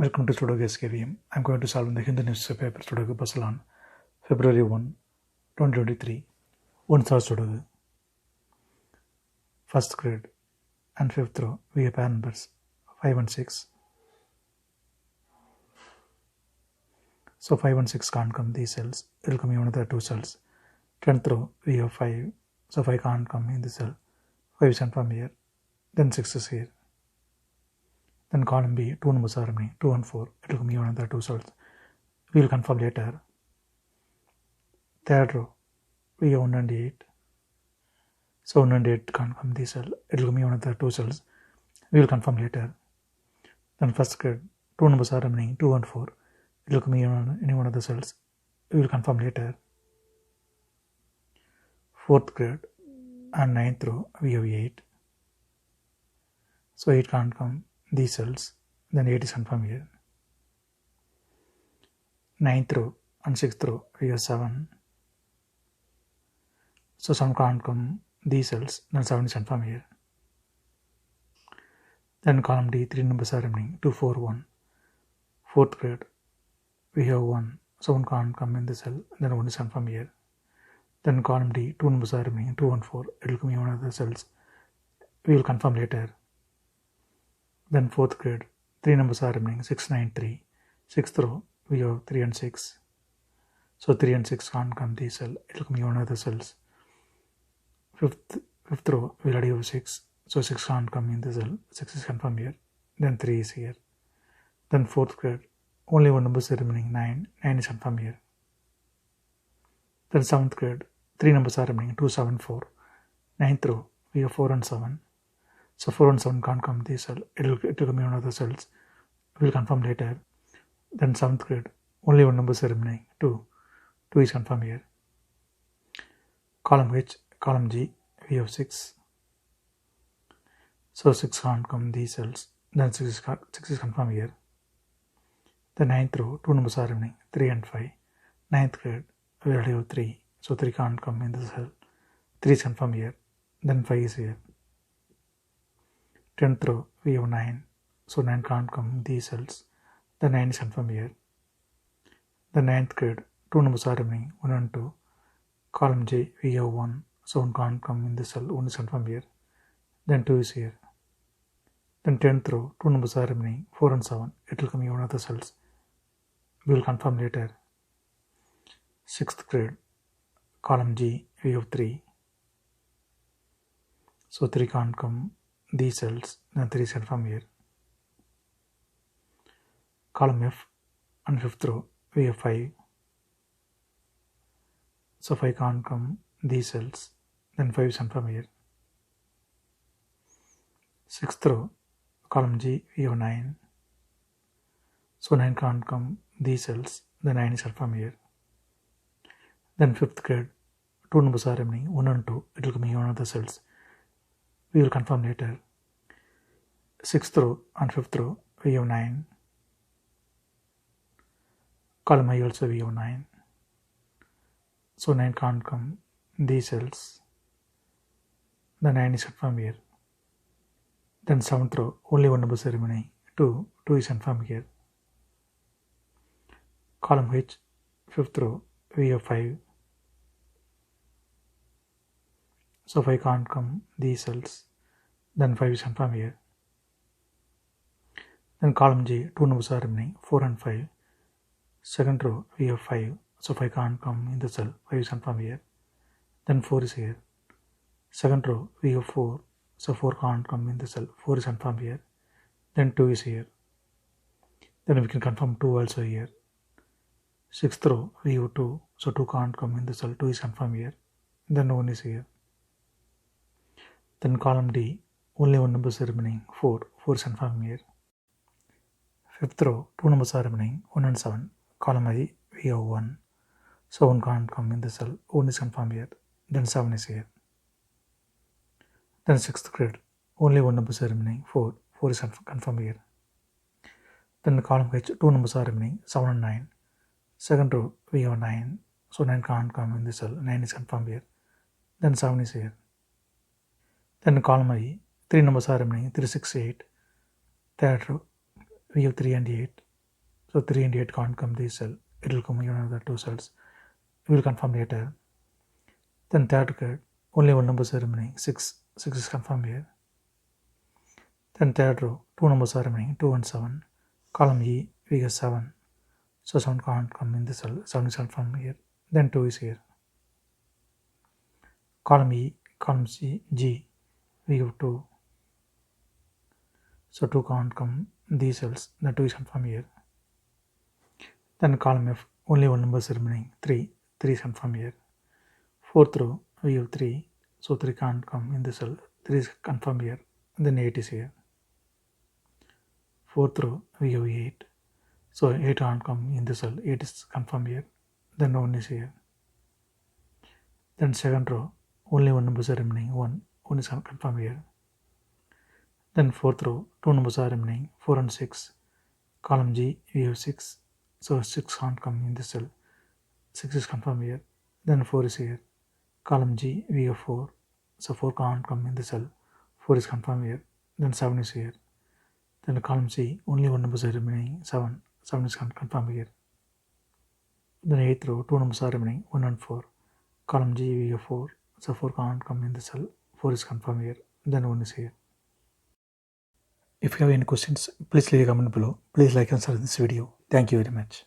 Welcome to Sudoku SkVm. I'm going to solve in the Hindu newspaper Sudoku puzzle on February 1, 2023. One source Sudoku. First grade and fifth row, we have pair numbers 5 and 6. So 5 and 6 can't come these cells. It will come in another two cells. 10th row, we have 5. So 5 can't come in this cell. 5 is sent from here. Then 6 is here. Then column B, 2 numbers are remaining, 2 and 4. It will come even another two cells. We will confirm later. Third row, we have 1 and 8. So 1 and 8 can't come this cell. It will come even another two cells. We will confirm later. Then first grade, 2 numbers are remaining, 2 and 4. It will come in one of the cells. We will confirm later. Fourth grade and ninth row, we have 8. So 8 can't come these cells, then 8 is confirmed here. Ninth row and sixth row, we have 7. So 7 can't come these cells, then 7 is confirmed here. Then column D, 3 numbers are remaining, 2, 4, 1. Fourth grade, we have 1. So 1 can't come in the cell, then 1 is confirmed here. Then column D, 2 numbers are remaining, 2 and 4. It will come in one of the cells. We will confirm later. Then fourth grade, 3 numbers are remaining, 6, 9, 3. Sixth row, we have 3 and 6. So 3 and 6 can't come this cell. It will come in one of the cells. Fifth row, we already have 6. So 6 can't come in the cell. 6 is confirmed here. Then 3 is here. Then fourth grade, only one number is remaining, 9. 9 is confirmed here. Then seventh grade, 3 numbers are remaining, 2, 7, 4. Ninth row, we have 4 and 7. So 4 and 7 can't come this cell. It will come in one of the cells. We will confirm later. Then 7th grade, only one number is remaining, 2. 2 is confirmed here. Column H, column G, we have 6. So 6 can't come these cells. Then 6 is confirmed here. The 9th row, 2 numbers are remaining, 3 and 5. 9th grade, we already have 3. So 3 can't come in the cell. 3 is confirmed here. Then 5 is here. 10th row, we have 9. So 9 can't come these cells. The 9 is confirmed here. The 9th grade, 2 numbers are remaining, 1 and 2. Column J, we have 1. So 1 can't come in this cell. 1 is confirmed here. Then 2 is here. Then 10th row, 2 numbers are remaining, 4 and 7. It will come in one of the cells. We will confirm later. 6th grade, column G, we have 3. So 3 can't come these cells, then 3 is confirmed here. Column F and 5th row, we have 5. So 5 can't come these cells, then 5 is confirmed here. 6th row, column G, we have 9. So 9 can't come these cells, then 9 is confirmed here. Then 5th grade, 2 numbers are remaining, 1 and 2. It will come in one of the cells. We will confirm later. 6th row and 5th row, we have 9. Column I also we have 9. So 9 can't come these cells. The 9 is confirmed here. Then 7th row, only one number is remaining, 2. 2 is confirmed here. Column H, 5th row, we have 5. So 5 can't come these cells. Then 5 is confirmed here. Then column J, 2 numbers are remaining, 4 and 5. Second row, we have 5. So 5 can't come in the cell. 5 is confirmed here. Then 4 is here. Second row, we have 4. So 4 can't come in the cell. 4 is confirmed here. Then 2 is here. Then we can confirm 2 also here. Sixth row, we have 2. So 2 can't come in the cell. 2 is confirmed here. Then 1 is here. Then column D, only one number is remaining, 4. 4 is confirmed here. Fifth row, 2 numbers are remaining, 1 and 7. Column I, we have 1. So 1 can't come in the cell. 1 is confirmed here. Then 7 is here. Then 6th grade, only one number is remaining, 4. 4 is confirmed here. Then column H, 2 numbers are remaining, 7 and 9. Second row, we have 9. So 9 can't come in the cell. 9 is confirmed here. Then 7 is here. Then column I, 3 numbers are remaining, 3, 6, 8. Third row, we have 3 and 8. So 3 and 8 can't come this cell. It will come even another 2 cells. We will confirm later. Then third card, only one numbers are remaining. 6 is confirmed here. Then third row, 2 numbers are remaining. 2 and 7. Column E, we get 7. So 7 can't come in this cell. 7 is confirmed here. Then 2 is here. Column E, column G, we have 2. So 2 can't come in these cells. The 2 is confirmed here. Then column F, only one number is remaining. 3 is confirmed here. Fourth row, we have 3. So 3 can't come in this cell. 3 is confirmed here. Then 8 is here. Fourth row, we have 8. So 8 can't come in this cell. 8 is confirmed here. Then 1 is here. Then second row, only one number is remaining. 1 is confirmed here. Then fourth row, 2 numbers are remaining. 4 and 6. Column G, we have 6. So 6 can't come in this cell. 6 is confirmed here. Then 4 is here. Column G, we have 4. So 4 can't come in this cell. 4 is confirmed here. Then 7 is here. Then column C, only one number is remaining. 7. 7 is confirmed here. Then 8th row, 2 numbers are remaining. 1 and 4. Column G, we have 4. So 4 can't come in the cell. 4 is confirmed here. Then 1 is here. If you have any questions, please leave a comment below. Please like and share this video. Thank you very much.